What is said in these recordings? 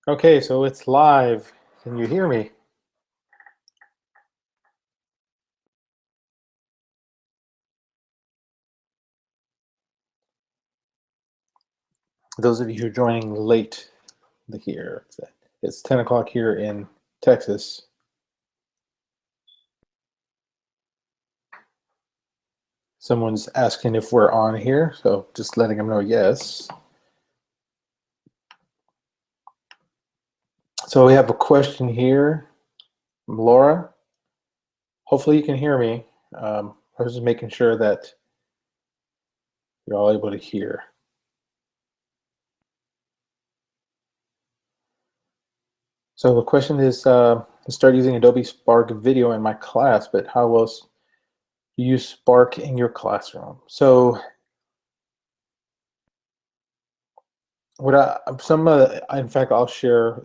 Okay, so it's live. Can you hear me? Those of you who are joining late here, it's 10 o'clock here in Texas. Someone's asking if we're on here, so just letting them know yes. So we have a question here from Laura. Hopefully you can hear me. I was just making sure that you're all able to hear. So the question is, I started using Adobe Spark Video in my class, but how else do you use Spark in your classroom? So in fact, I'll share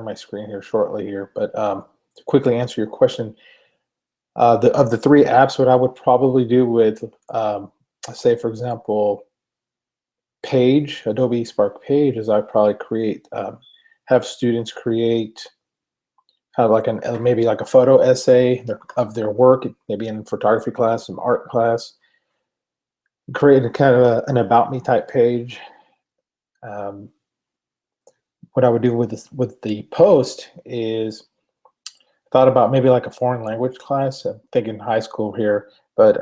my screen here shortly here, but to quickly answer your question, of the three apps, what I would probably do with, say for example, Page, Adobe Spark Page, is I'd probably have students have like maybe like a photo essay of their work, maybe in photography class, some art class, create a kind of an about me type page. What I would do with the post is thought about maybe like a foreign language class. I'm thinking high school here, but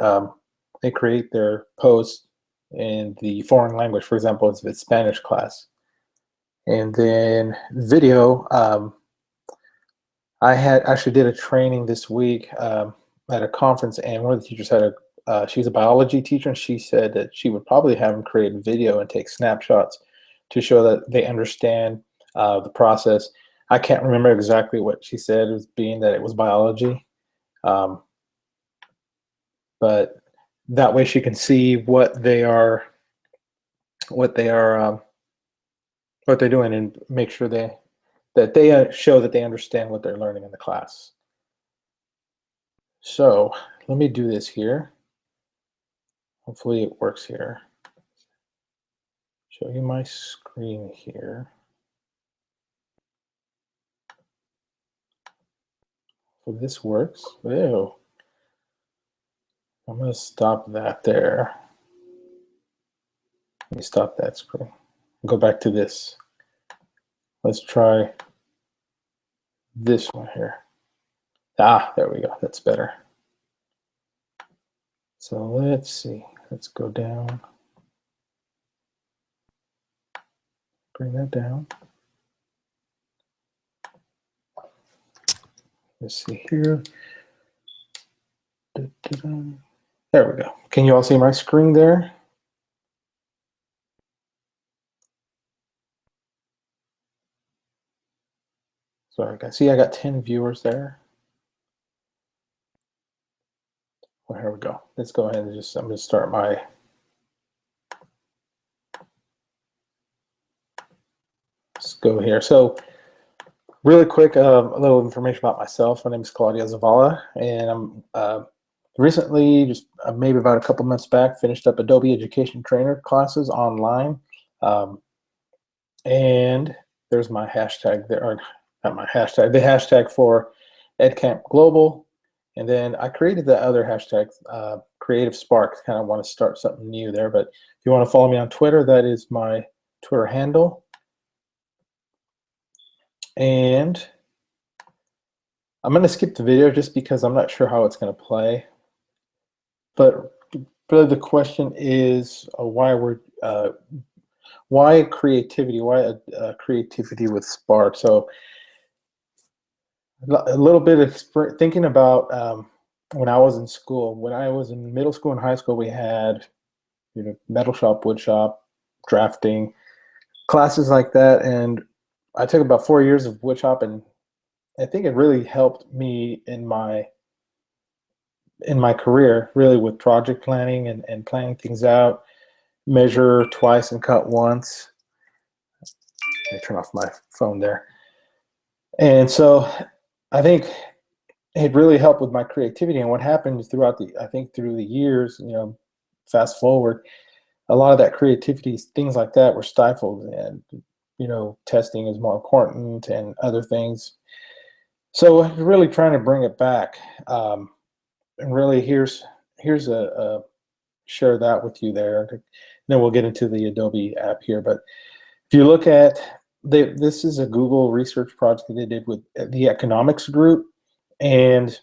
they create their post in the foreign language. For example, it's Spanish class. And then video, I had actually did a training this week at a conference, and one of the teachers she's a biology teacher, and she said that she would probably have them create a video and take snapshots to show that they understand the process. I can't remember exactly what she said, as being that it was biology, but that way she can see what they're doing, and make sure that they show that they understand what they're learning in the class. So let me do this here. Hopefully it works here. Show you my screen here. So this works. Ew. I'm going to stop that there. Let me stop that screen. Go back to this. Let's try this one here. Ah, there we go. That's better. So let's see. Let's go down. Bring that down. Let's see here. There we go. Can you all see my screen there? So I see I got 10 viewers there. Well, here we go. Let's go ahead and I'm going to start my let's go here. So really quick, a little information about myself. My name is Claudio Zavala, and I'm recently, just maybe about a couple months back, finished up Adobe Education Trainer classes online. And there's my hashtag there, or not my hashtag, the hashtag for EdCamp Global. And then I created the other hashtag, Creative Spark. Kind of want to start something new there. But if you want to follow me on Twitter, that is my Twitter handle. And I'm going to skip the video just because I'm not sure how it's going to play. But really the question is why creativity? Why creativity with Spark? So a little bit of thinking about when I was in school. When I was in middle school and high school, we had metal shop, wood shop, drafting, classes like that. And I took about 4 years of wood shop, and I think it really helped me in my career, really, with project planning and planning things out. Measure twice and cut once. Let me turn off my phone there. And so I think it really helped with my creativity. And what happened through the years, fast forward, a lot of that creativity, things like that, were stifled. And testing is more important and other things. So really trying to bring it back. And really here's a share that with you there. Then we'll get into the Adobe app here. But if you look at, this is a Google research project that they did with the economics group. And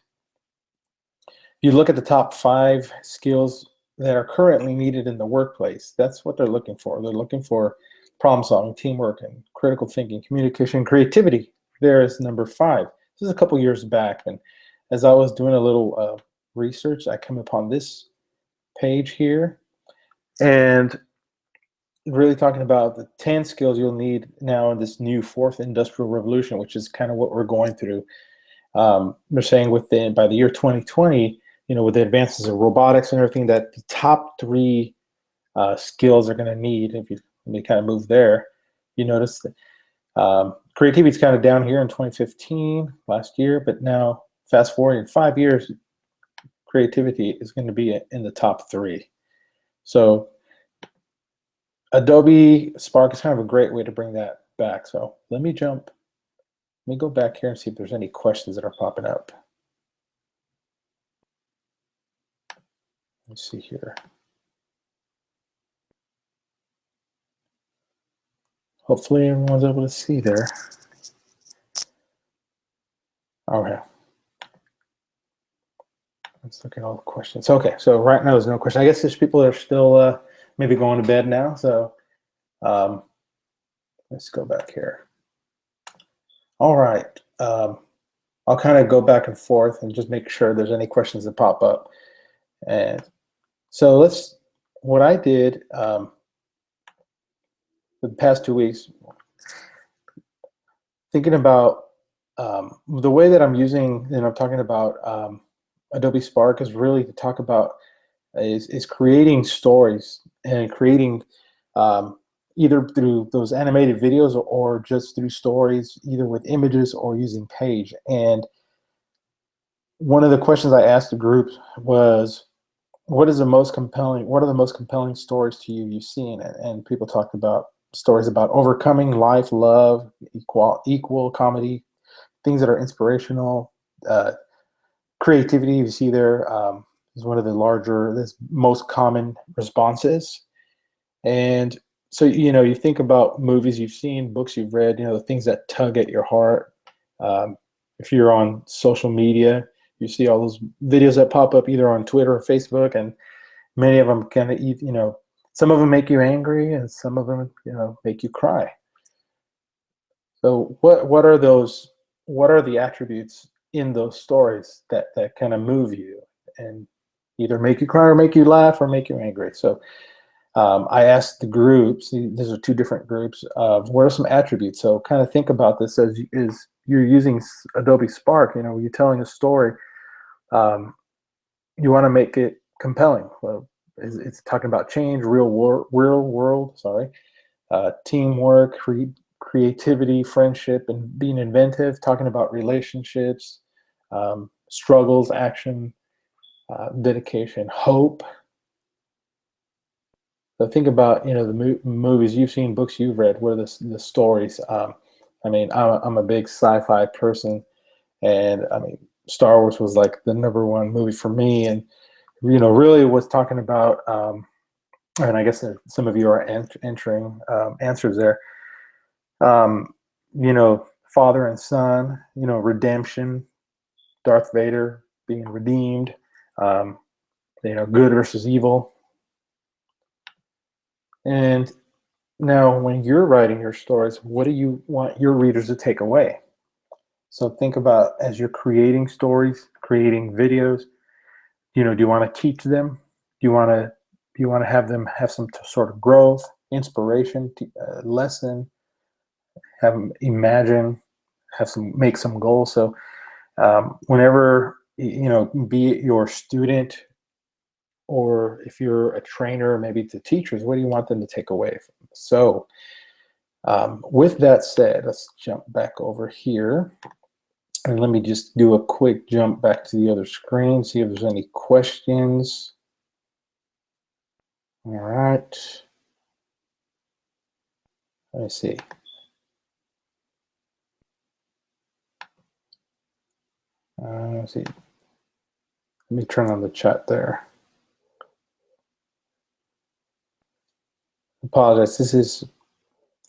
you look at the top 5 skills that are currently needed in the workplace. That's what they're looking for. They're looking for problem solving, teamwork, and critical thinking, communication, creativity. There is number 5. This is a couple years back. And as I was doing a little research, I come upon this page here. And really talking about the 10 skills you'll need now in this new 4th industrial revolution, which is kind of what we're going through. They're saying by the year 2020, with the advances of robotics and everything, that the top 3 skills are going to need. If you kind of move there, you notice that creativity is kind of down here in 2015, last year, but now fast forward in 5 years, creativity is going to be in the top 3. So Adobe Spark is kind of a great way to bring that back. So let me go back here and see if there's any questions that are popping up. Let's see here. Hopefully everyone's able to see there. Okay. Let's look at all the questions. Okay, so right now there's no question. I guess there's people that are still maybe going to bed now. So let's go back here. All right. I'll kind of go back and forth and just make sure there's any questions that pop up. And so what I did for the past 2 weeks, thinking about the way that I'm using, and I'm talking about Adobe Spark, is really to talk about is creating stories and creating either through those animated videos or just through stories, either with images or using page. And one of the questions I asked the group was, what are the most compelling stories to you you've seen? And people talked about stories about overcoming life, love, equal comedy, things that are inspirational, creativity. You see there is one of the most common responses. And so, you think about movies you've seen, books you've read, the things that tug at your heart. If you're on social media, you see all those videos that pop up either on Twitter or Facebook, and many of them kind of, some of them make you angry and some of them, make you cry. So what are the attributes in those stories that kind of move you and either make you cry or make you laugh or make you angry? So I asked the groups, these are 2 different groups, of what are some attributes. So kind of think about this as you're using Adobe Spark, you're telling a story, you want to make it compelling. Well, it's talking about change, real world, teamwork, creativity, friendship, and being inventive, talking about relationships, struggles, action, dedication, hope. So think about, the movies you've seen, books you've read, what are the stories? I'm a big sci-fi person, and Star Wars was like the #1 movie for me, and really was talking about, and I guess some of you are entering answers there. Father and son, redemption, Darth Vader being redeemed, good versus evil. And now when you're writing your stories, what do you want your readers to take away? So think about, as you're creating stories, creating videos, do you want to teach them? Do you want to have them have some sort of growth, inspiration, lesson, have them imagine, make some goals? So whenever, be it your student, or if you're a trainer, maybe to teachers, what do you want them to take away from it? So with that said, let's jump back over here. And let me just do a quick jump back to the other screen, see if there's any questions. All right. Let me see. let's see. Let me turn on the chat there. Apologize. This is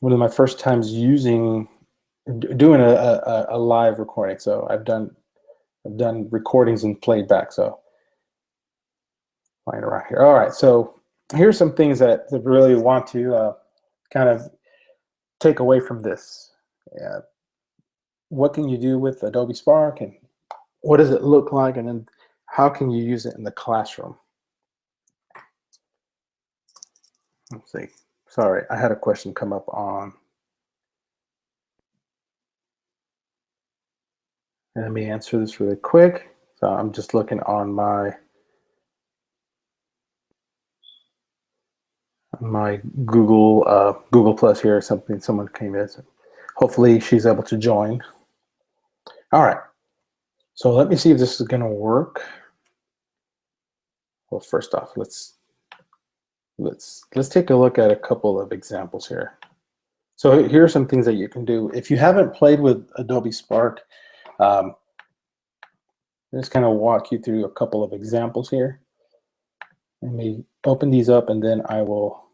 one of my first times doing a live recording. So I've done recordings and played back. So flying around here. All right. So here's some things that I really want to kind of take away from this. What can you do with Adobe Spark, and what does it look like, and then how can you use it in the classroom? Let's see. Sorry, I had a question come up on. Let me answer this really quick. So I'm just looking on my Google Plus here. Someone came in. So hopefully she's able to join. All right. So let me see if this is going to work. Well, first off, let's take a look at a couple of examples here. So here are some things that you can do. If you haven't played with Adobe Spark, I'll just kind of walk you through a couple of examples here. Let me open these up, and then I will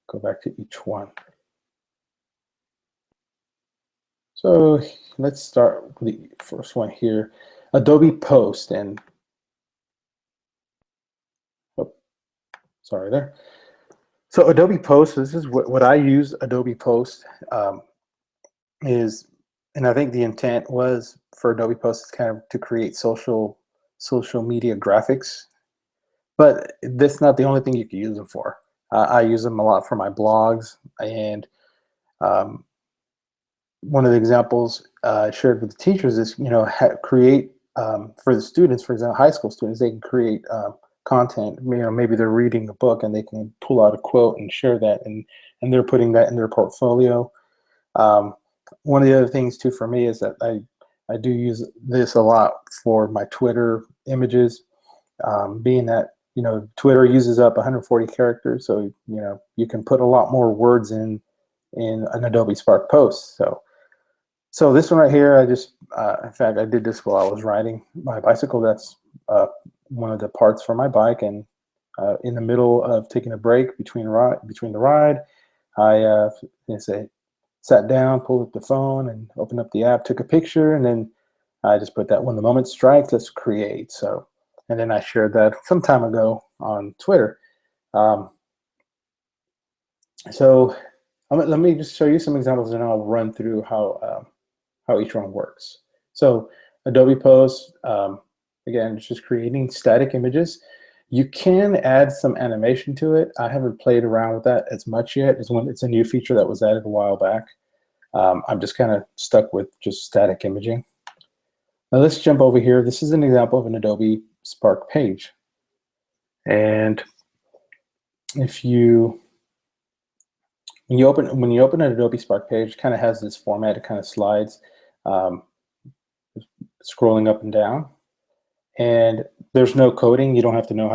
go back to each one. So let's start with the first one here, Adobe Post. And sorry there. So Adobe Post, this is what I use Adobe Post is, and I think the intent was for Adobe Post is kind of to create social media graphics, but that's not the only thing you can use them for. I use them a lot for my blogs, and one of the examples I shared with the teachers is, create for the students, for example, high school students, they can create content. Maybe they're reading a book and they can pull out a quote and share that, and they're putting that in their portfolio. One of the other things too for me is that I do use this a lot for my Twitter images, being that Twitter uses up 140 characters, so you can put a lot more words in an Adobe Spark post. So this one right here, I just in fact I did this while I was riding my bicycle. That's one of the parts for my bike, and in the middle of taking a break between the ride, I sat down, pulled up the phone, and opened up the app, took a picture, and then I just put that when the moment strikes, let's create. So, and then I shared that some time ago on Twitter. So let me just show you some examples, and I'll run through how each one works. So Adobe Post, again, it's just creating static images. You can add some animation to it. I haven't played around with that as much yet. It's a new feature that was added a while back. I'm just kind of stuck with just static imaging. Now let's jump over here. This is an example of an Adobe Spark page. And if when you open an Adobe Spark page, it kind of has this format. It kind of slides, scrolling up and down. And there's no coding. You don't have to know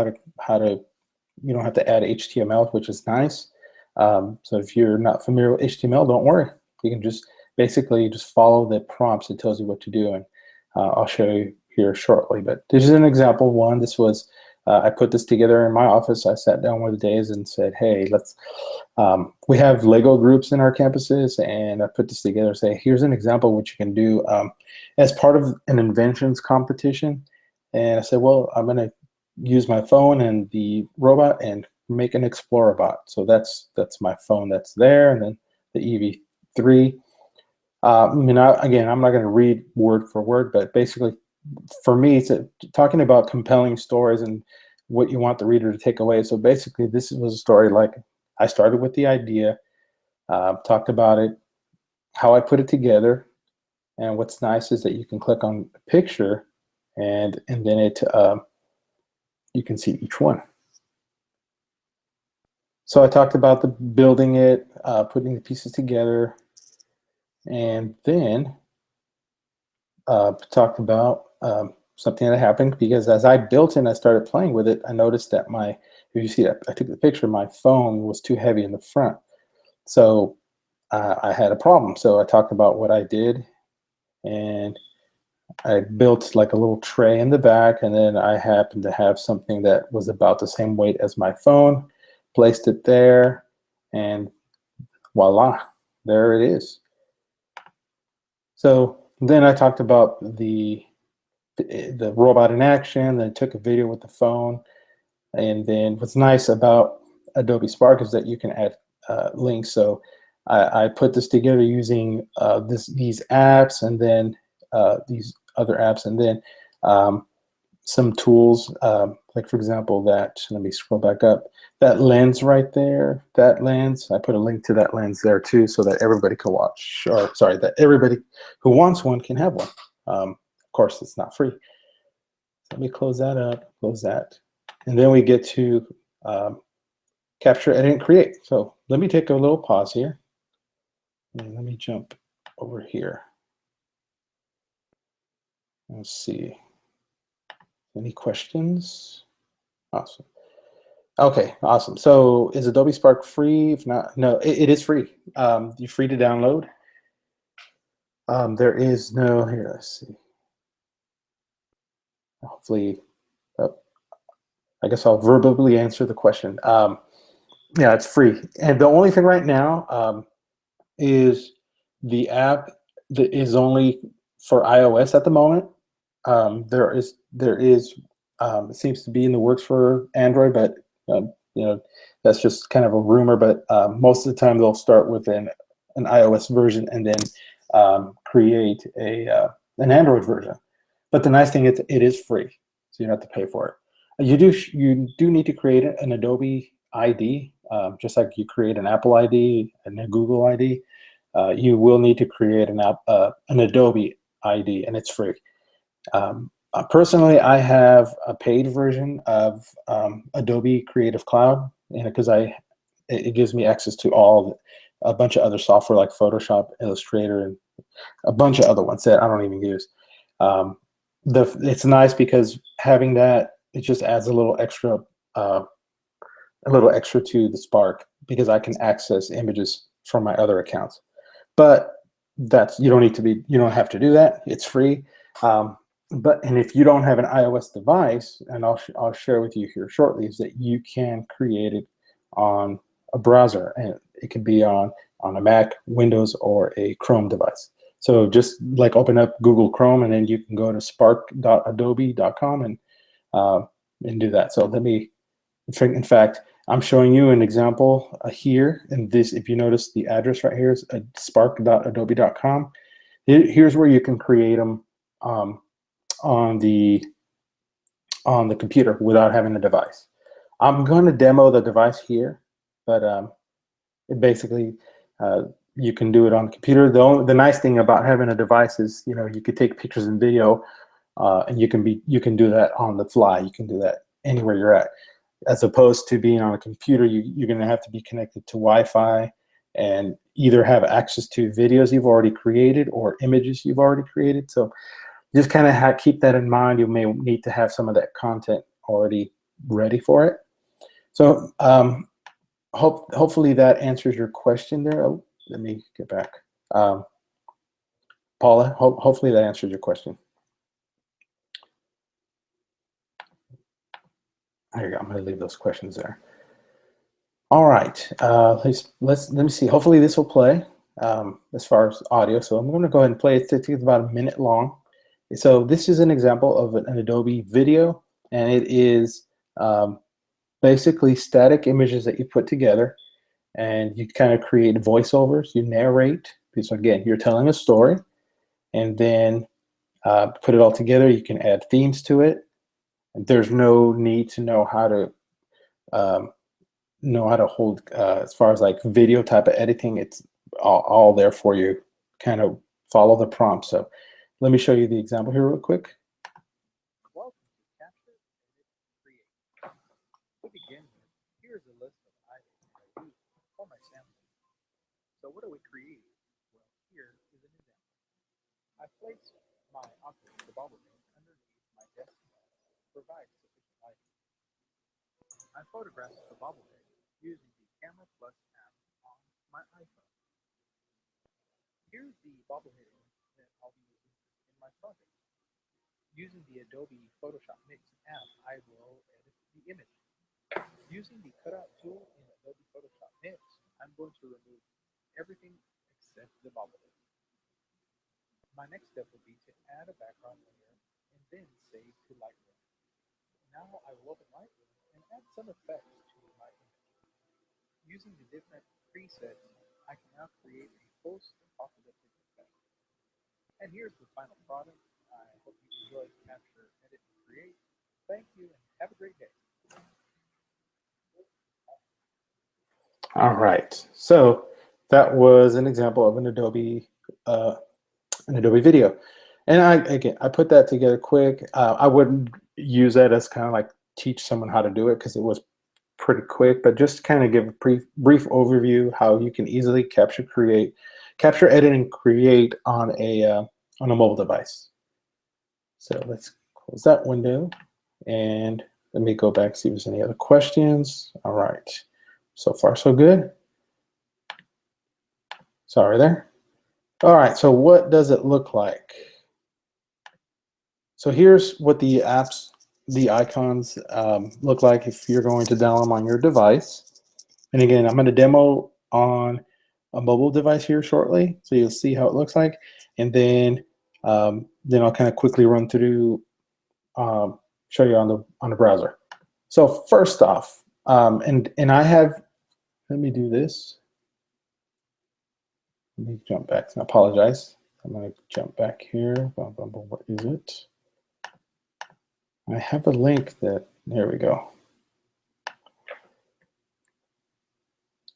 you don't have to add HTML, which is nice. So if you're not familiar with HTML, don't worry. You can just basically just follow the prompts. It tells you what to do, and I'll show you here shortly. But this is an example one. This was I put this together in my office. I sat down one of the days and said, hey, we have Lego groups in our campuses, and I put this together and say, here's an example of what you can do as part of an inventions competition. And I said, well, I'm going to use my phone and the robot and make an Explorer bot. So that's my phone that's there, and then the EV3. Again, I'm not going to read word for word, but basically, for me, it's talking about compelling stories and what you want the reader to take away. So basically, this was a story like I started with the idea, talked about it, how I put it together, and what's nice is that you can click on a picture, and then you can see each one. So I talked about the building it, putting the pieces together, and then talked about something that happened, because as I built it and I started playing with it, I noticed that if you see, I took the picture, my phone was too heavy in the front. So I had a problem. So I talked about what I did, and I built like a little tray in the back, and then I happened to have something that was about the same weight as my phone, placed it there, and voila, there it is. So then I talked about the robot in action, then took a video with the phone, and then what's nice about Adobe Spark is that you can add links. So I put this together using these apps, and then these other apps, and then some tools, like for example, let me scroll back up, that lens right there, that lens, I put a link to that lens there too, so that everybody can watch, or sorry, that everybody who wants one can have one. Of course, it's not free. Let me close that up, close that. And then we get to capture, edit, and create. So let me take a little pause here. And let me jump over here. Let's see. Any questions? Awesome. Okay, awesome. So is Adobe Spark free? If not, no, it is free. You're free to download. There is no, here, let's see. Hopefully, I guess I'll verbally answer the question. Yeah, it's free. And the only thing right now is the app that is only for iOS at the moment. There is it seems to be in the works for Android, but you know, that's just kind of a rumor. But most of the time they'll start with an iOS version and then create an Android version. But the nice thing is it is free, so you don't have to pay for it. You do need to create an Adobe ID, just like you create an Apple ID and a Google ID. You will need to create an Adobe ID, and it's free. Personally, I have a paid version of Adobe Creative Cloud, because it gives me access to a bunch of other software like Photoshop, Illustrator, and a bunch of other ones that I don't even use. It's nice because having that, it just adds a little extra to the Spark, because I can access images from my other accounts. But you don't have to do that. It's free. And if you don't have an iOS device, and I'll share with you here shortly, is that you can create it on a browser, and it can be on a Mac, Windows, or a Chrome device. So just like open up Google Chrome, and then you can go to spark.adobe.com and do that. So in fact, I'm showing you an example here. And this, if you notice the address right here is spark.adobe.com. Here's where you can create them on the computer without having a device. I'm going to demo the device here, but it basically you can do it on the computer. The nice thing about having a device is, you could take pictures and video, and you can do that on the fly. You can do that anywhere you're at, as opposed to being on a computer. You're going to have to be connected to Wi-Fi and either have access to videos you've already created or images you've already created. So just kind of keep that in mind. You may need to have some of that content already ready for it. So hopefully that answers your question there. Oh, let me get back. Paula, hopefully that answers your question. There you go. I'm going to leave those questions there. All right. Let me see. Hopefully this will play as far as audio. So I'm going to go ahead and play it. It's about a minute long. So this is an example of an Adobe video, and it is basically static images that you put together, and you kind of create voiceovers. You narrate, because again, you're telling a story, and then put it all together. You can add themes to it. There's no need to know how to hold as far as like video type of editing. It's all there for you. Kind of follow the prompt. So let me show you the example here real quick. Welcome to Capture, Edit, Create. To begin with, here's a list of items I use for my sampling. So what do we create? Well, here is an example. I place my object, the bobble head, underneath my desk to provide sufficient lighting. I photographed the bobble head using the Camera Plus app on my iPhone. Here's the bobble head image that I'll be using in my project. Using the Adobe Photoshop Mix app, I will edit the image. Using the cutout tool in Adobe Photoshop Mix, I'm going to remove everything except the bubble. My next step will be to add a background layer and then save to Lightroom. Now I will open Lightroom and add some effects to my image. Using the different presets, I can now create a host of apocalyptic effects. And here's the final product. I hope you enjoyed Capture, Edit, and Create. Thank you and have a great day. All right, so that was an example of an Adobe video, and I put that together quick. I wouldn't use that as kind of like teach someone how to do it because it was pretty quick, but just kind of give a brief overview how you can easily capture, edit, and create on a mobile device. So let's close that window, and let me go back see if there's any other questions. All right, so far so good. Sorry there. All right, so what does it look like? So here's what the apps, the icons look like if you're going to download them on your device. And again, I'm going to demo on a mobile device here shortly, so you'll see how it looks like. And then I'll kind of quickly run through, show you on the browser. So first off, and I have, let me do this. Let me jump back. I apologize. I'm going to jump back here. What is it? I have a link that, there we go.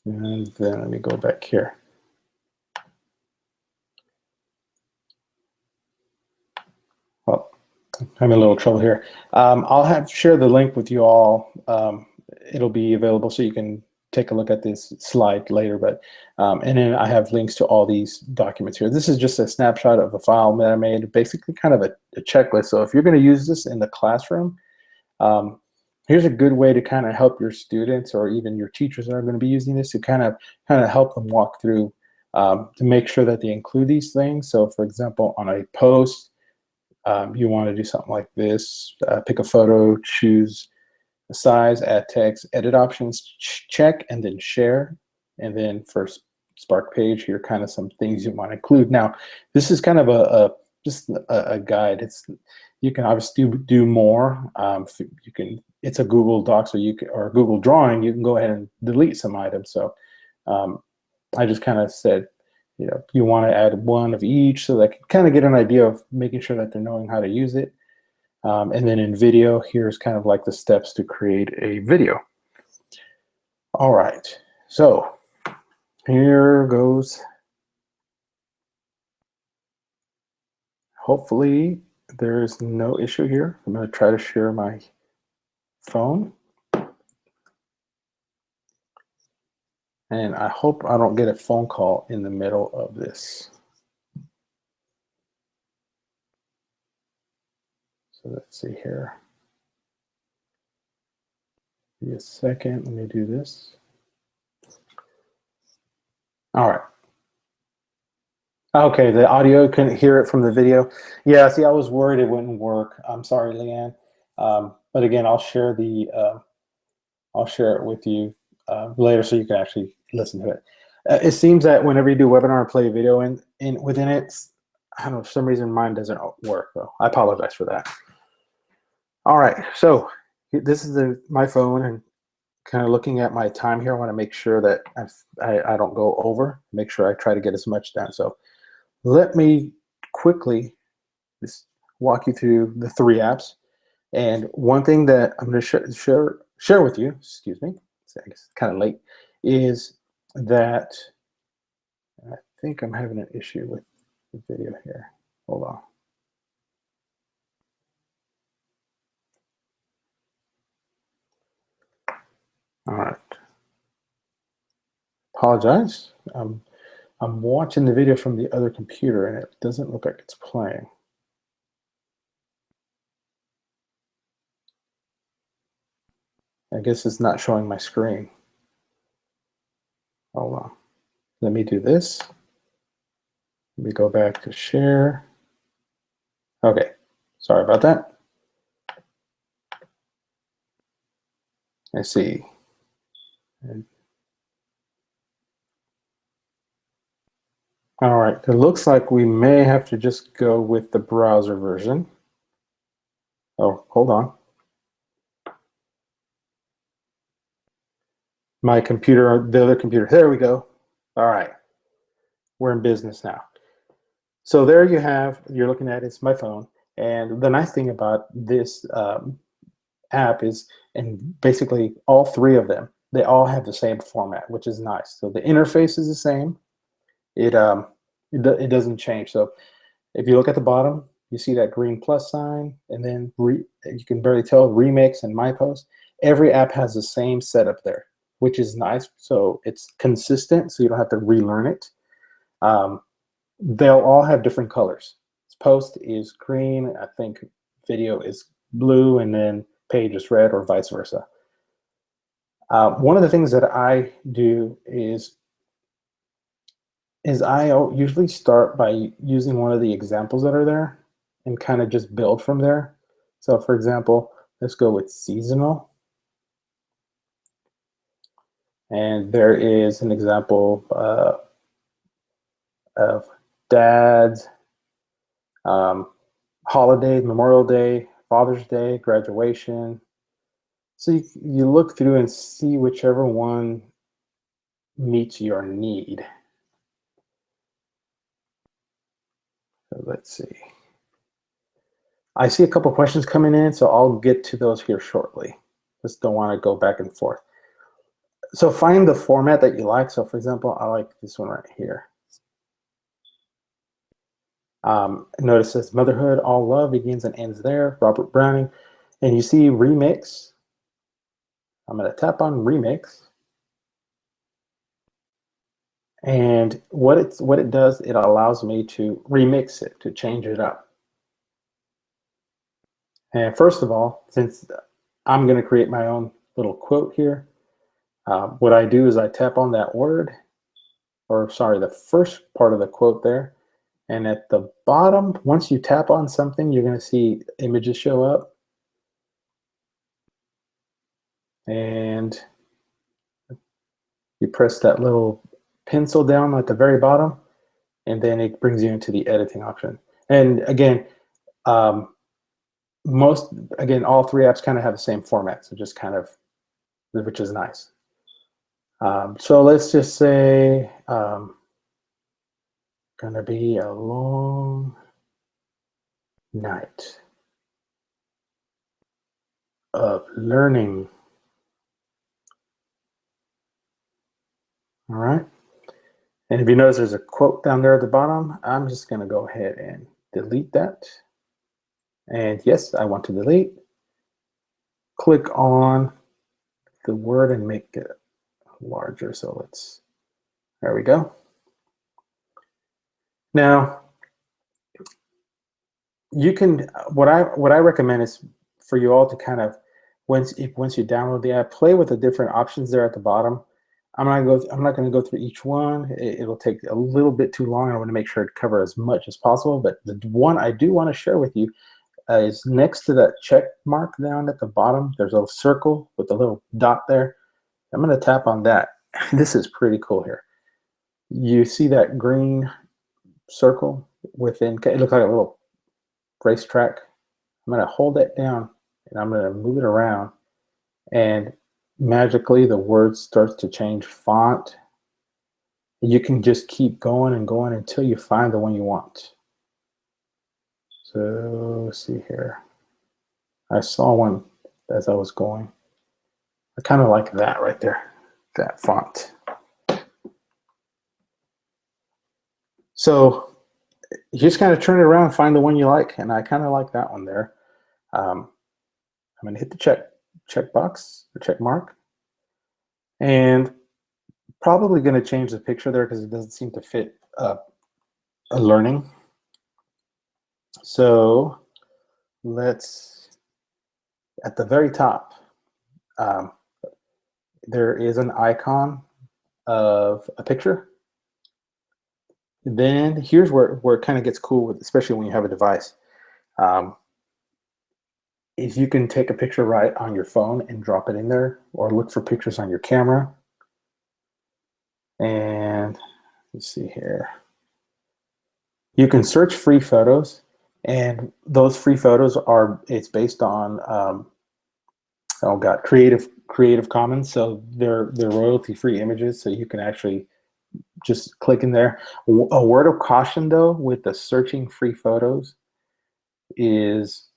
And then let me go back here. Well, I'm having a little trouble here. I'll share the link with you all. It'll be available so you can take a look at this slide later. But and then I have links to all these documents here. This is just a snapshot of a file that I made, basically kind of a checklist. So if you're going to use this in the classroom, here's a good way to kind of help your students or even your teachers that are going to be using this to kind of help them walk through to make sure that they include these things. So for example, on a post, you want to do something like this, pick a photo, choose a size, add text, edit options, check, and then share. And then for Spark page, here are kind of some things you want to include. Now, this is kind of just a guide. You can obviously do more. You can. It's a Google Docs or Google Drawing. You can go ahead and delete some items. So I just kind of said, you want to add one of each so they can kind of get an idea of making sure that they're knowing how to use it. And then in video, here's kind of like the steps to create a video. All right, so here goes. Hopefully there's no issue here. I'm going to try to share my phone. And I hope I don't get a phone call in the middle of this. So let's see here. Give me a second. Let me do this. All right. Okay, the audio couldn't hear it from the video. Yeah, see, I was worried it wouldn't work. I'm sorry, Leanne. But again, I'll share it with you later so you can actually listen to it. It seems that whenever you do a webinar and play a video within it, I don't know, for some reason mine doesn't work, though. I apologize for that. All right, so this is my phone, and kind of looking at my time here, I want to make sure that I don't go over, make sure I try to get as much done. So let me quickly just walk you through the 3 apps. And one thing that I'm going to share with you, excuse me, I guess it's kind of late, is that I think I'm having an issue with the video here. Hold on. All right. Apologize. I'm watching the video from the other computer and it doesn't look like it's playing. I guess it's not showing my screen. Hold on. Let me do this. Let me go back to share. Okay. Sorry about that. Let's see. All right, it looks like we may have to just go with the browser version. Oh, hold on. My computer, the other computer, there we go. All right, we're in business now. So there you have, you're looking at it's my phone. And the nice thing about this app is, and basically all three of them, they all have the same format, which is nice. So the interface is the same. It doesn't change. So if you look at the bottom, you see that green plus sign, and then you can barely tell Remix and MyPost. Every app has the same setup there, which is nice. So it's consistent, so you don't have to relearn it. They'll all have different colors. Post is green, I think video is blue, and then page is red, or vice versa. One of the things that I do is I usually start by using one of the examples that are there and kind of just build from there. So for example, let's go with seasonal. And there is an example of dads, holiday, Memorial Day, Father's Day, graduation. So you look through and see whichever one meets your need. So let's see. I see a couple questions coming in, so I'll get to those here shortly. Just don't want to go back and forth. So find the format that you like. So for example, I like this one right here. Notice it says motherhood, all love begins and ends there, Robert Browning. And you see Remix. I'm going to tap on Remix. And what it does, it allows me to remix it, to change it up. And first of all, since I'm going to create my own little quote here, what I do is I tap on that word, or sorry, the first part of the quote there. And at the bottom, once you tap on something, you're going to see images show up. And you press that little pencil down at the very bottom, and then it brings you into the editing option. And again, all three apps kind of have the same format, so just kind of, which is nice. So let's just say, gonna be a long night of learning. All right. And if you notice there's a quote down there at the bottom, I'm just going to go ahead and delete that. And yes, I want to delete. Click on the word and make it larger. So there we go. Now, you can, what I recommend is for you all to kind of, once you download the app, play with the different options there at the bottom. I'm not going to go through each one. It'll take a little bit too long. I want to make sure to cover as much as possible. But the one I do want to share with you is next to that check mark down at the bottom. There's a little circle with a little dot there. I'm going to tap on that. This is pretty cool here. You see that green circle within, it looks like a little racetrack. I'm going to hold it down and I'm going to move it around, and magically the word starts to change font. You can just keep going and going until you find the one you want. So let's see here. I saw one as I was going. I kind of like that right there, that font. So you just kind of turn it around, find the one you like, and I kind of like that one there. I'm going to hit the check box, the check mark, and probably going to change the picture there because it doesn't seem to fit a learning. So let's, at the very top, there is an icon of a picture. Then here's where it kind of gets cool, with, especially when you have a device. is you can take a picture right on your phone and drop it in there, or look for pictures on your camera. And let's see here. You can search free photos, and those free photos are, it's based on oh god, Creative Commons, so they're royalty free images, so you can actually just click in there. A word of caution though with the searching free photos is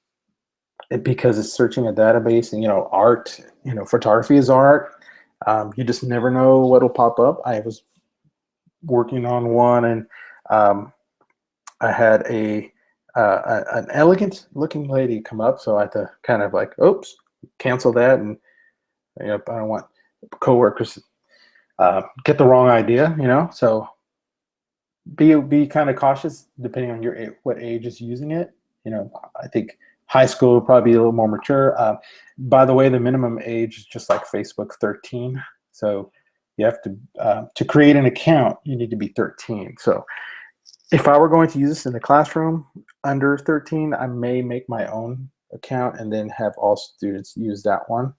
because it's searching a database, and art, photography is art. You just never know what'll pop up. I was working on one, and I had an elegant looking lady come up, so I had to kind of like, oops, cancel that, and I don't want coworkers get the wrong idea, So be kind of cautious depending on what age is using it. I think high school will probably be a little more mature. By the way, the minimum age is just like Facebook, 13. So you have to create an account, you need to be 13. So if I were going to use this in the classroom under 13, I may make my own account and then have all students use that one.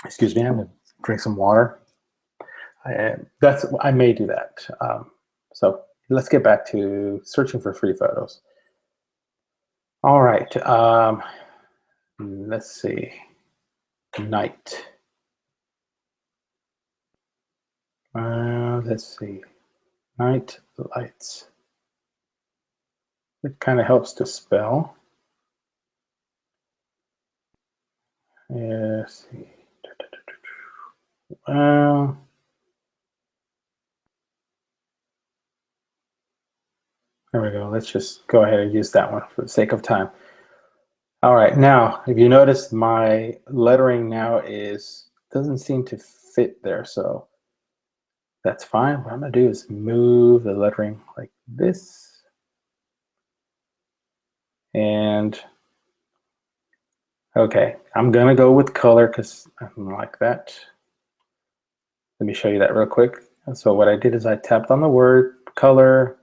Excuse me, I'm gonna drink some water. I may do that. So let's get back to searching for free photos. All right, let's see, night. Let's see, night lights. It kind of helps to spell. Let's see. There we go. Let's just go ahead and use that one for the sake of time. All right, now, if you notice, my lettering now doesn't seem to fit there, so that's fine. What I'm gonna do is move the lettering like this. And okay, I'm gonna go with color because I like that. Let me show you that real quick. And so what I did is I tapped on the word color.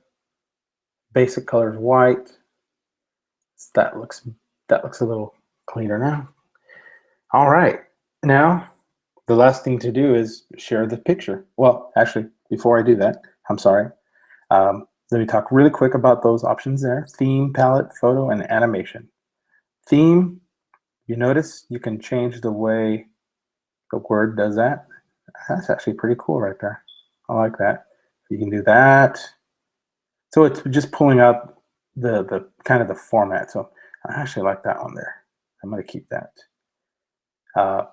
Basic color is white. That looks a little cleaner now. All right, now the last thing to do is share the picture. Well, actually, before I do that, I'm sorry. Let me talk really quick about those options there: theme, palette, photo, and animation. Theme, you notice you can change the way the word does that. That's actually pretty cool right there. I like that. You can do that. So it's just pulling out the kind of the format. So I actually like that one there. I'm going to keep that.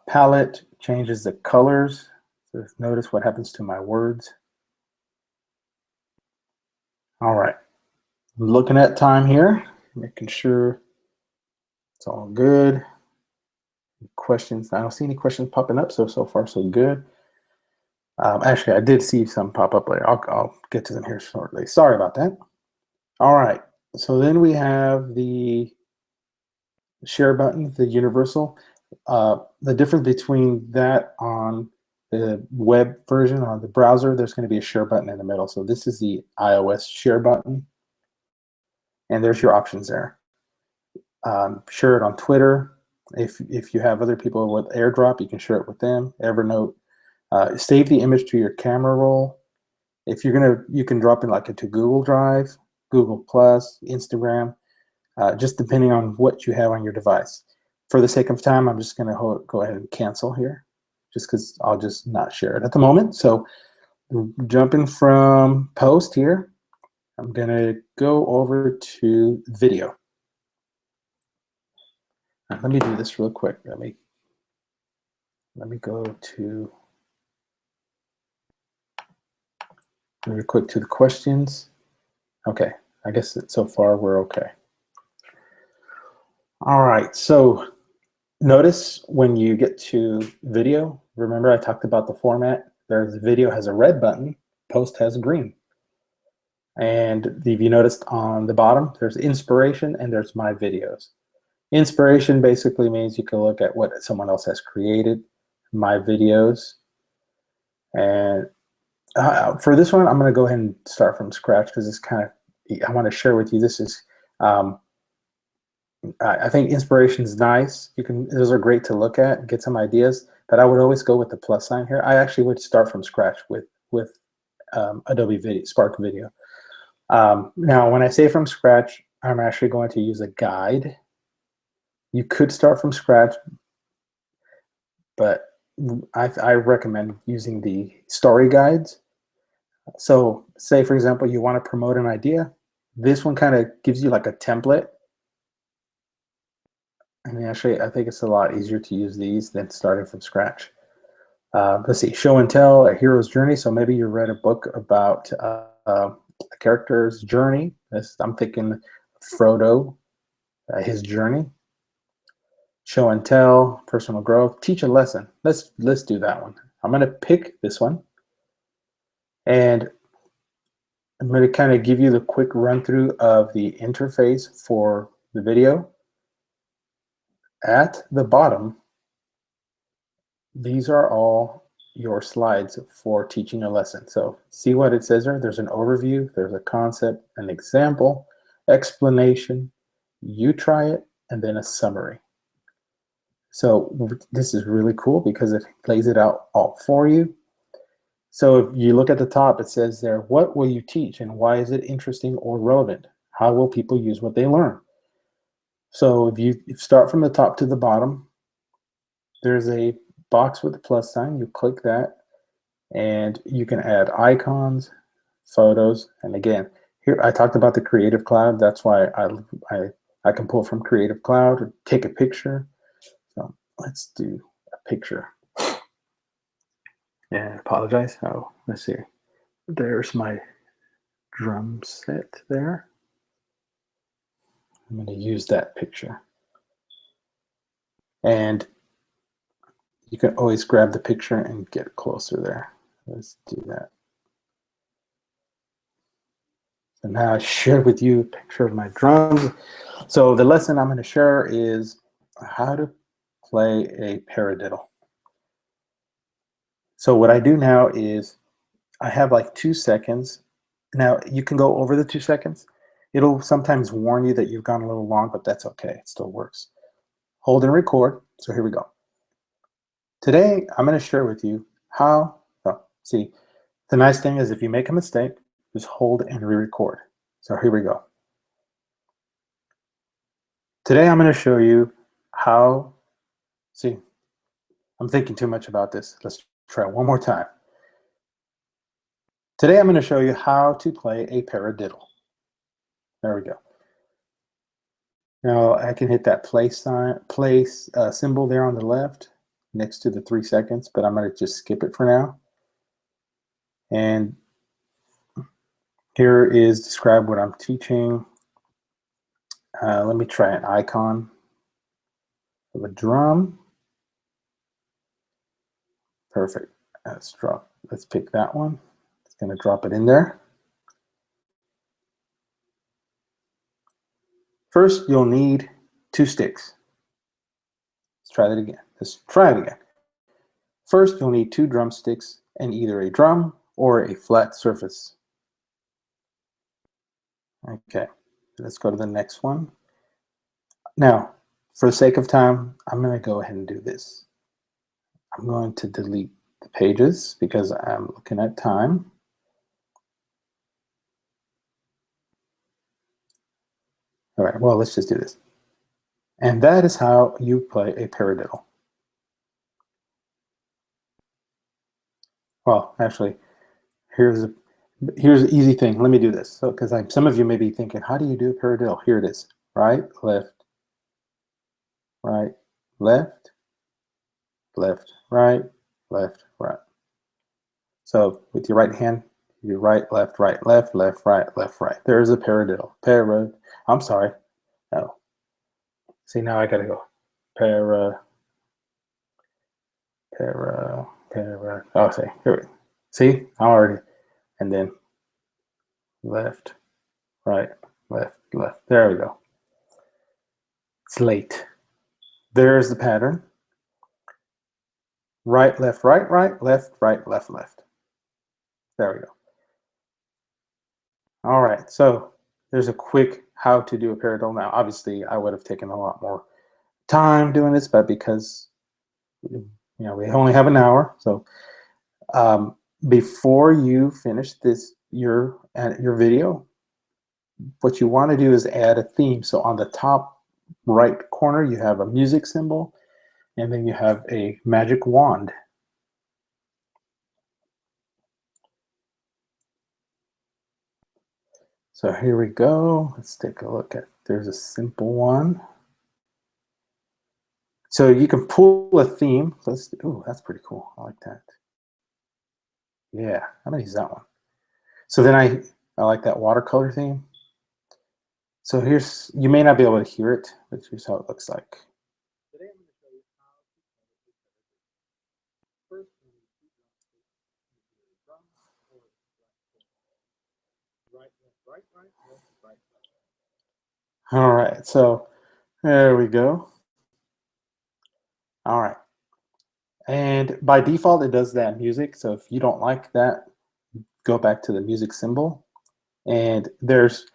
Palette changes the colors. So notice what happens to my words. All right. Looking at time here, making sure it's all good. Questions? I don't see any questions popping up, so far so good. Actually, I did see some pop up later. I'll get to them here shortly. Sorry about that. All right, so then we have the share button, the universal. The difference between that on the web version, on the browser, there's going to be a share button in the middle. So this is the iOS share button, and there's your options there. Share it on Twitter. If you have other people with AirDrop, you can share it with them. Evernote. Save the image to your camera roll. If you're gonna, you can drop it like into Google Drive, Google Plus, Instagram, just depending on what you have on your device. For the sake of time, I'm just gonna go ahead and cancel here, just because I'll just not share it at the moment. So jumping from post here, I'm gonna go over to video. Now, let me do this real quick. Let me go to real quick to the questions. Okay, I guess that so far we're okay. All right, so notice when you get to video, remember I talked about the format. There's video has a red button, post has green. And if you noticed on the bottom, there's inspiration and there's my videos. Inspiration basically means you can look at what someone else has created, my videos. And for this one, I'm going to go ahead and start from scratch because it's kind of, I want to share with you. This is, I think inspiration is nice. Those are great to look at, get some ideas, but I would always go with the plus sign here. I actually would start from scratch with Adobe Spark Video. Now, when I say from scratch, I'm actually going to use a guide. You could start from scratch, but I recommend using the story guides. So say, for example, you want to promote an idea. This one kind of gives you like a template. And actually, I think it's a lot easier to use these than starting from scratch. Let's see, show and tell, a hero's journey. So maybe you read a book about a character's journey. I'm thinking Frodo, his journey. Show and tell, personal growth, teach a lesson. Let's do that one. I'm going to pick this one, and I'm going to kind of give you the quick run through of the interface for the video. At the bottom, these are all your slides for teaching a lesson. So see what it says there? There's an overview, there's a concept, an example, explanation, you try it, and then a summary. So this is really cool because it lays it out all for you. So if you look at the top, it says there, what will you teach and why is it interesting or relevant? How will people use what they learn? So if you start from the top to the bottom, there's a box with a plus sign. You click that and you can add icons, photos, and again, here I talked about the Creative Cloud. That's why I can pull from Creative Cloud or take a picture. So let's do a picture. And apologize. Oh, let's see. There's my drum set there. I'm going to use that picture. And you can always grab the picture and get closer there. Let's do that. So now I shared with you a picture of my drums. So the lesson I'm going to share is how to play a paradiddle. So what I do now is I have like 2 seconds. Now you can go over the 2 seconds. It'll sometimes warn you that you've gone a little long, but that's okay. It still works. Hold and record. So here we go. Today, I'm going to share with you how, see, the nice thing is if you make a mistake, just hold and re-record. So here we go. Today, I'm going to show you how, see, I'm thinking too much about this. Let's try one more time. Today, I'm going to show you how to play a paradiddle. There we go. Now I can hit that play symbol there on the left next to the 3 seconds, but I'm going to just skip it for now. And here is describe what I'm teaching. Let me try an icon of a drum. Perfect. Let's pick that one. It's going to drop it in there. First, you'll need 2 sticks. Let's try that again. Let's try it again. First, you'll need 2 drumsticks and either a drum or a flat surface. Okay, let's go to the next one. Now, for the sake of time, I'm going to go ahead and do this. I'm going to delete the pages because I'm looking at time. All right, well, let's just do this. And that is how you play a paradiddle. Well, actually, here's an easy thing. Let me do this. So, because some of you may be thinking, how do you do a paradiddle? Here it is. Right, left, right, left, left, right, left, right. So with your right hand, you right, left, right, left, left, right, left, right. There's a paradiddle. I'm sorry. No. See, now I gotta go. Oh, see, here we go. See, I already, and then left, right, left, left. There we go. It's late. There's the pattern. Right, left, right, right, left, right, left. There we go. All right, so there's a quick how to do a Paradol. Now, obviously, I would have taken a lot more time doing this, but because we only have an hour, so before you finish your video, what you want to do is add a theme. So on the top right corner, you have a music symbol, and then you have a magic wand. So here we go. Let's take a look at, there's a simple one. So you can pull a theme. Ooh, that's pretty cool. I like that. Yeah, I'm gonna use that one. So then I like that watercolor theme. So here's, you may not be able to hear it, but here's how it looks like. Today I'm going to show you how to edit a Paradol. First, when you see drum, or right, left, right. All right, so there we go. All right. And by default, it does that music. So if you don't like that, go back to the music symbol. And there's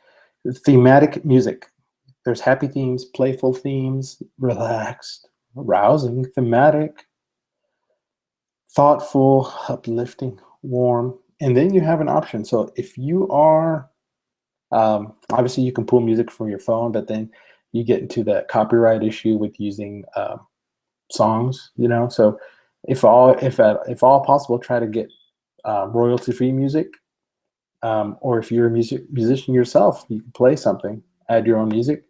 thematic music. There's happy themes, playful themes, relaxed, arousing, thematic, thoughtful, uplifting, warm. And then you have an option. So if you are, obviously you can pull music from your phone, but then you get into that copyright issue with using songs, So if at all possible, try to get royalty-free music. Or if you're a musician yourself, you can play something, add your own music.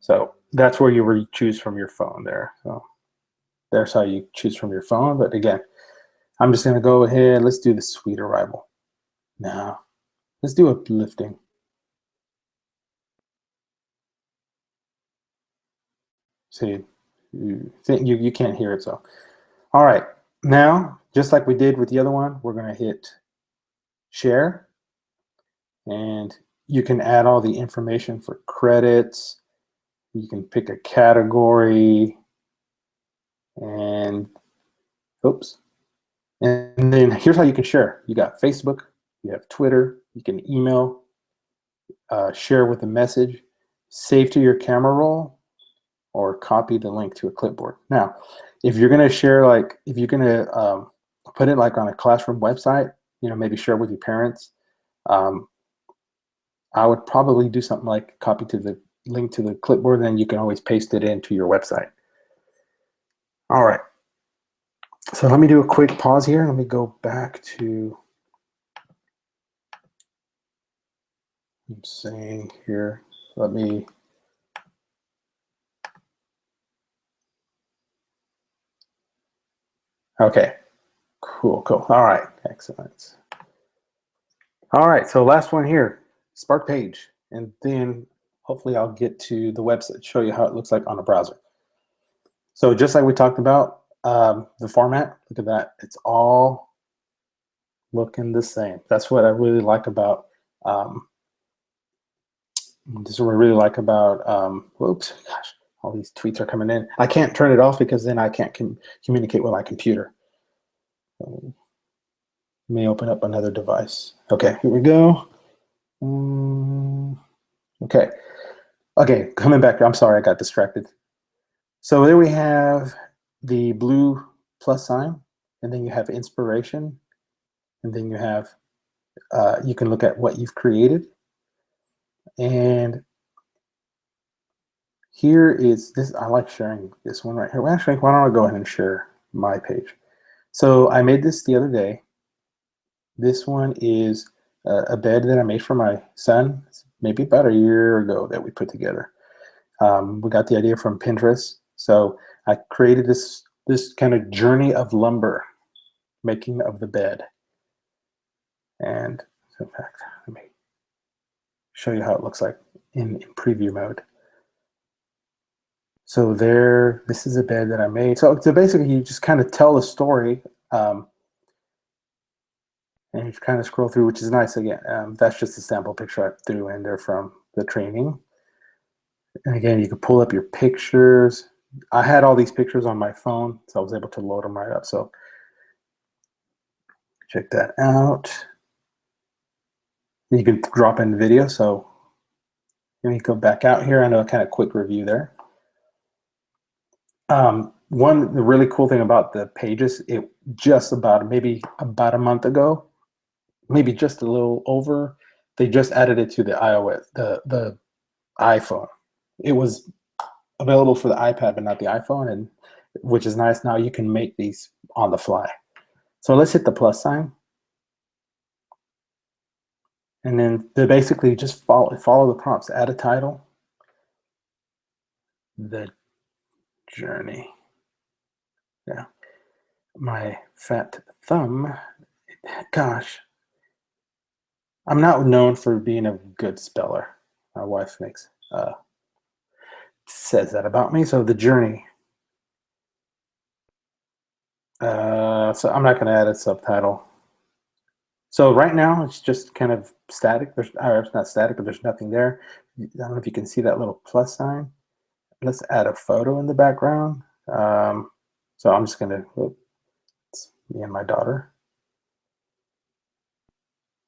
So that's where you choose from your phone there. So there's how you choose from your phone. But again, I'm just going to go ahead. Let's do the Sweet Arrival. Now, let's do uplifting. See, you can't hear it. So, all right. Now, just like we did with the other one, we're going to hit share. And you can add all the information for credits. You can pick a category. And oops. And then here's how you can share. You got Facebook, you have Twitter, you can email, share with a message, save to your camera roll, or copy the link to a clipboard. Now, if you're going to share, if you're going to put it on a classroom website, maybe share with your parents, I would probably do something like copy to the link to the clipboard, then you can always paste it into your website. All right. So let me do a quick pause here. Let me go back to, I'm saying here, let me, okay, cool. All right, excellent. All right, so last one here, Spark Page. And then hopefully I'll get to the website, show you how it looks like on a browser. So just like we talked about, the format, look at that. It's all looking the same. That's what I really like about, whoops, gosh, all these tweets are coming in. I can't turn it off because then I can't communicate with my computer. Let me open up another device. Okay, here we go. Okay, coming back. I'm sorry, I got distracted. So there we have the blue plus sign, and then you have inspiration, and then you have, you can look at what you've created. And here is this, I like sharing this one right here. Well, actually, why don't I go ahead and share my page? So I made this the other day. This one is a bed that I made for my son, maybe about a year ago that we put together. We got the idea from Pinterest. So I created this kind of journey of lumber, making of the bed. And in fact, let me show you how it looks like in preview mode. So there, this is a bed that I made. So basically you just kind of tell a story, and you kind of scroll through, which is nice. Again, that's just a sample picture I threw in there from the training. And again, you can pull up your pictures. I had all these pictures on my phone, so I was able to load them right up. So check that out. You can drop in the video. So let me go back out here. I know a kind of quick review there. The really cool thing about the Pages, it just maybe about a month ago, maybe just a little over, they just added it to the iOS, the iPhone. It was available for the iPad, but not the iPhone, and which is nice. Now you can make these on the fly. So let's hit the plus sign. And then they basically just follow the prompts. Add a title. The journey. Yeah. My fat thumb. Gosh. I'm not known for being a good speller. My wife says that about me. So the journey. So I'm not going to add a subtitle. So right now it's just kind of static. It's not static, but there's nothing there. I don't know if you can see that little plus sign. Let's add a photo in the background. So I'm just going to, it's me and my daughter.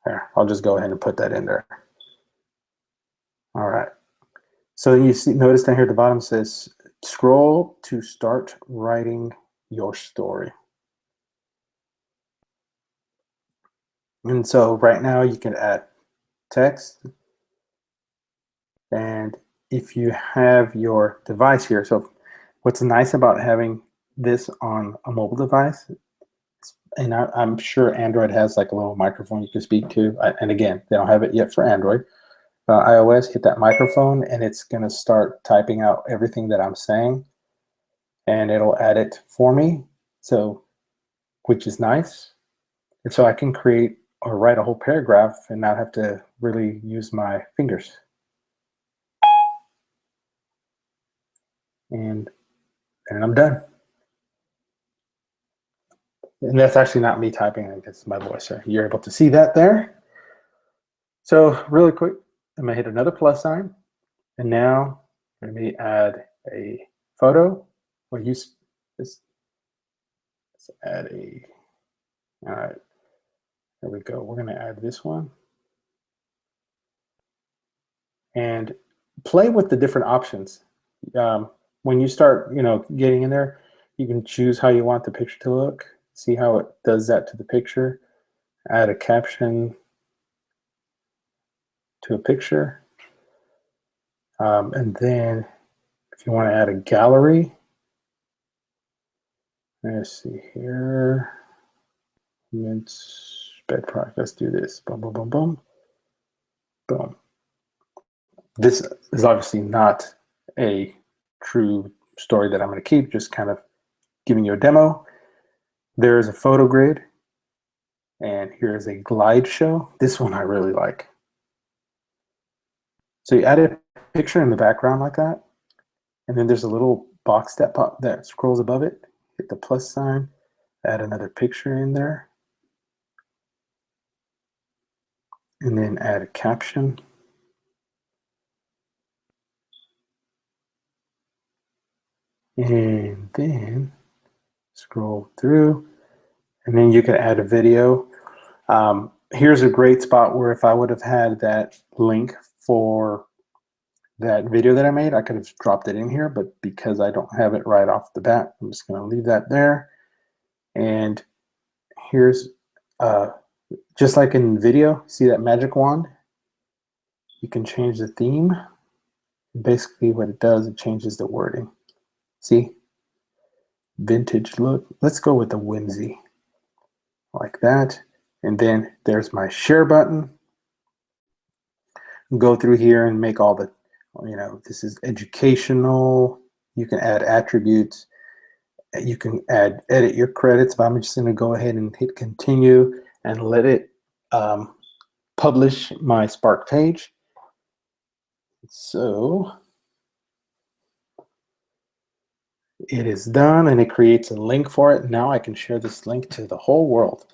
There, I'll just go ahead and put that in there. All right. So you see, notice down here at the bottom says, scroll to start writing your story. And so right now you can add text. And if you have your device here, so what's nice about having this on a mobile device, and I'm sure Android has like a little microphone you can speak to. And again, they don't have it yet for Android. iOS, hit that microphone, and it's going to start typing out everything that I'm saying, and it'll add it for me. So, which is nice. And so I can create or write a whole paragraph and not have to really use my fingers. And I'm done. And that's actually not me typing, I guess it's my voice. So you're able to see that there. So really quick, I'm gonna hit another plus sign. And now let me add a photo. Or use this. Let's add a, all right, there we go. We're gonna add this one. And play with the different options. When you start, getting in there, you can choose how you want the picture to look. See how it does that to the picture. Add a caption to a picture. And then if you want to add a gallery, let's see here. Bed product. Let's do this. Boom, boom, boom, boom. Boom. This is obviously not a true story that I'm going to keep, just kind of giving you a demo. There is a photo grid, and here's a glide show. This one I really like. So you add a picture in the background like that, and then there's a little box that scrolls above it. Hit the plus sign, add another picture in there, and then add a caption. And then scroll through, and then you can add a video. Here's a great spot where if I would have had that link for that video that I made, I could have dropped it in here, but because I don't have it right off the bat, I'm just going to leave that there. And here's, just like in video, see that magic wand? You can change the theme. Basically what it does, it changes the wording. See? Vintage look. Let's go with the whimsy. Like that. And then there's my share button. Go through here and make all the, this is educational. You can add attributes. You can edit your credits, but I'm just going to go ahead and hit continue and let it publish my Spark page. So it is done, and it creates a link for it. Now I can share this link to the whole world.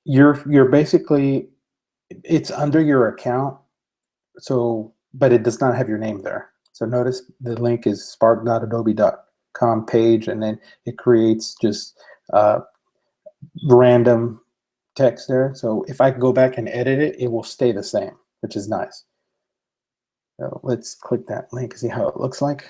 You're basically, it's under your account, so but it does not have your name there. So notice the link is spark.adobe.com page, and then it creates just random text there. So if I go back and edit it, it will stay the same, which is nice. So let's click that link and see how it looks like.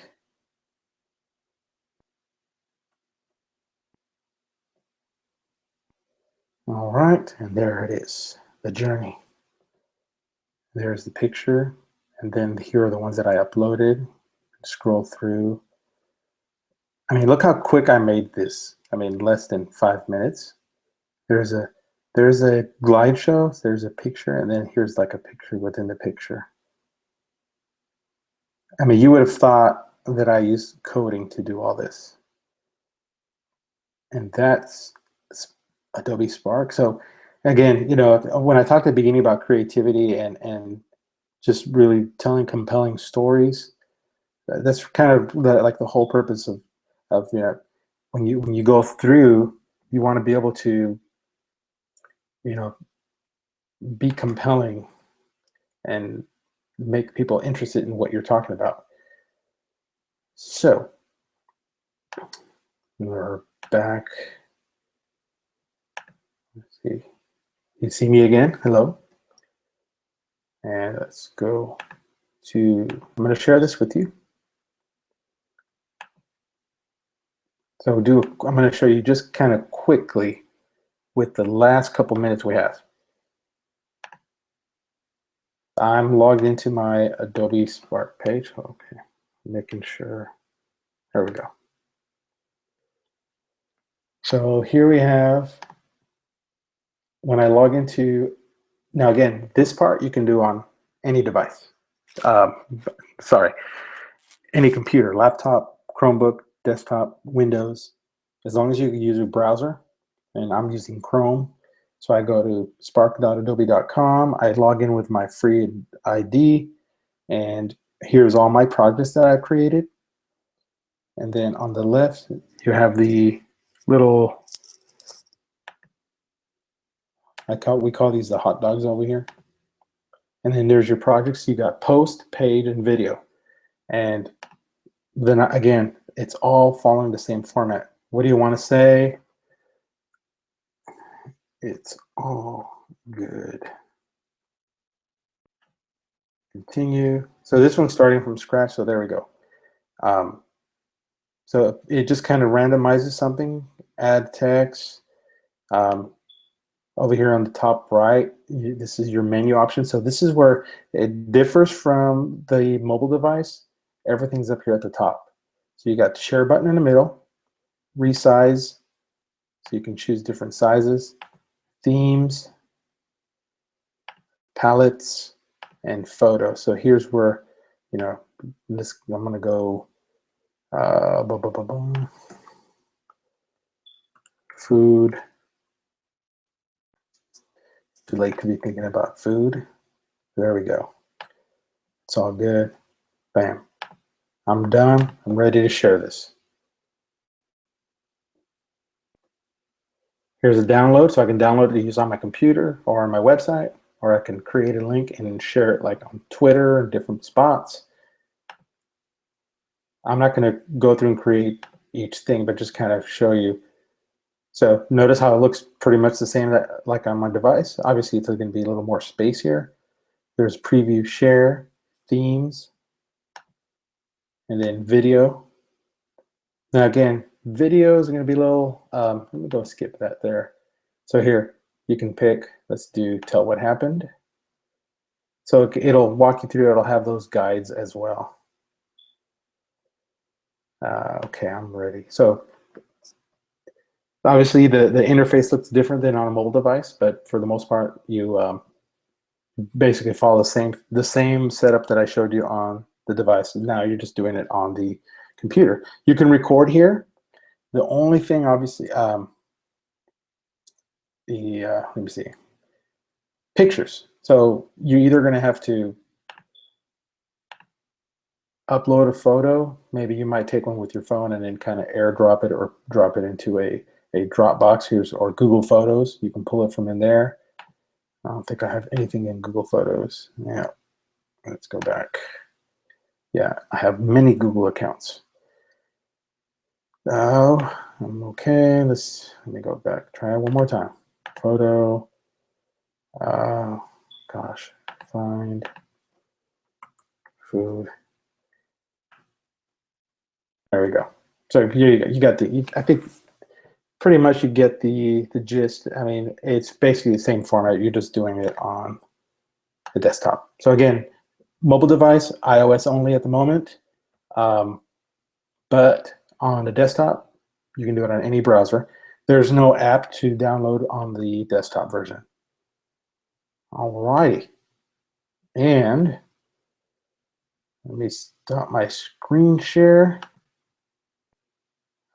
All right, and there it is, the journey. There's the picture, and then here are the ones that I uploaded. Scroll through. I mean, look how quick I made this. I mean, less than 5 minutes. There's a glide show, there's a picture, and then here's like a picture within the picture. I mean, you would have thought that I used coding to do all this. And that's Adobe Spark. So again, you know, when I talked at the beginning about creativity and just really telling compelling stories, that's kind of like the whole purpose of you know, when you go through, you want to be able to, you know, be compelling and make people interested in what you're talking about. So we're back. Let's see. You see me again? Hello. And let's go to, I'm going to share this with you. So I'm going to show you just kind of quickly with the last couple minutes we have. I'm logged into my Adobe Spark page. Okay, making sure. There we go. So here we have, when I log into, now again, this part you can do on any device. Sorry, any computer, laptop, Chromebook, desktop, Windows, as long as you use a browser. And I'm using Chrome. So I go to spark.adobe.com. I log in with my free ID, and here's all my projects that I've created. And then on the left, you have the little, we call these the hot dogs over here. And then there's your projects. You got post, page, and video. And then again, it's all following the same format. What do you want to say? It's all good. Continue. So this one's starting from scratch, so there we go. So it just kind of randomizes something, add text. Over here on the top right, this is your menu option. So this is where it differs from the mobile device. Everything's up here at the top. So you got the share button in the middle, resize, so you can choose different sizes, themes, palettes, and photo. So here's where, you know, this, I'm gonna go food. Too late to be thinking about food. There we go. It's all good. Bam. I'm done. I'm ready to share this. Here's a download, so I can download it to use on my computer or on my website, or I can create a link and share it like on Twitter and different spots. I'm not going to go through and create each thing, but just kind of show you. So notice how it looks pretty much the same like on my device. Obviously, it's going to be a little more space here. There's preview, share, themes, and then video. Now again, videos are going to be a little, let me go skip that there. So here, you can pick, let's do tell what happened. So it'll walk you through, it'll have those guides as well. Okay, I'm ready. So obviously the interface looks different than on a mobile device, but for the most part, you basically follow the same setup that I showed you on the device. Now you're just doing it on the computer. You can record here. The only thing, obviously, let me see, pictures. So you're either going to have to upload a photo. Maybe you might take one with your phone and then kind of airdrop it or drop it into a Dropbox here's, or Google Photos. You can pull it from in there. I don't think I have anything in Google Photos. Yeah, let's go back. Yeah, I have many Google accounts. Oh, I'm okay. Let me go back. Try it one more time. Photo. Gosh, find food. There we go. So here you go. You got the. I think pretty much you get the gist. I mean, it's basically the same format. You're just doing it on the desktop. So again, mobile device, iOS only at the moment, but on the desktop, you can do it on any browser. There's no app to download on the desktop version. All righty, and let me stop my screen share.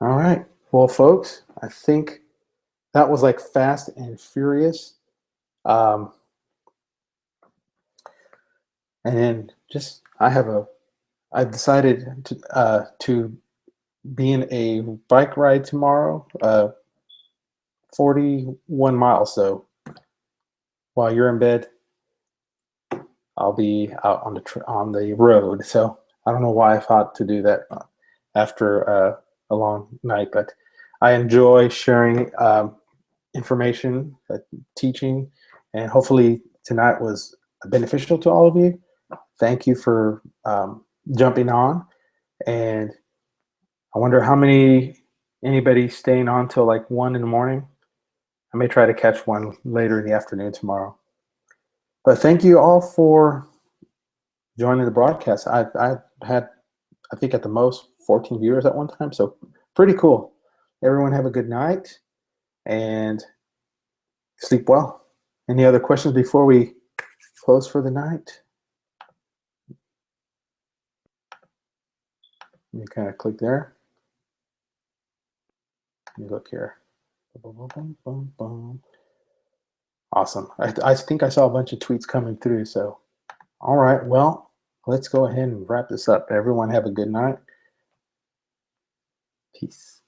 All right, well, folks, I think that was like fast and furious. And then just I've decided to be in a bike ride tomorrow, 41 miles. So while you're in bed, I'll be out on the road. So I don't know why I thought to do that after a long night, but I enjoy sharing information, teaching, and hopefully tonight was beneficial to all of you. Thank you for jumping on, and I wonder how anybody staying on till like 1 in the morning. I may try to catch one later in the afternoon tomorrow. But thank you all for joining the broadcast. I had, I think at the most 14 viewers at one time, so pretty cool. Everyone have a good night and sleep well. Any other questions before we close for the night? You kind of click there. Let me look here. Awesome. I think I saw a bunch of tweets coming through. So, all right. Well, let's go ahead and wrap this up. Everyone have a good night. Peace.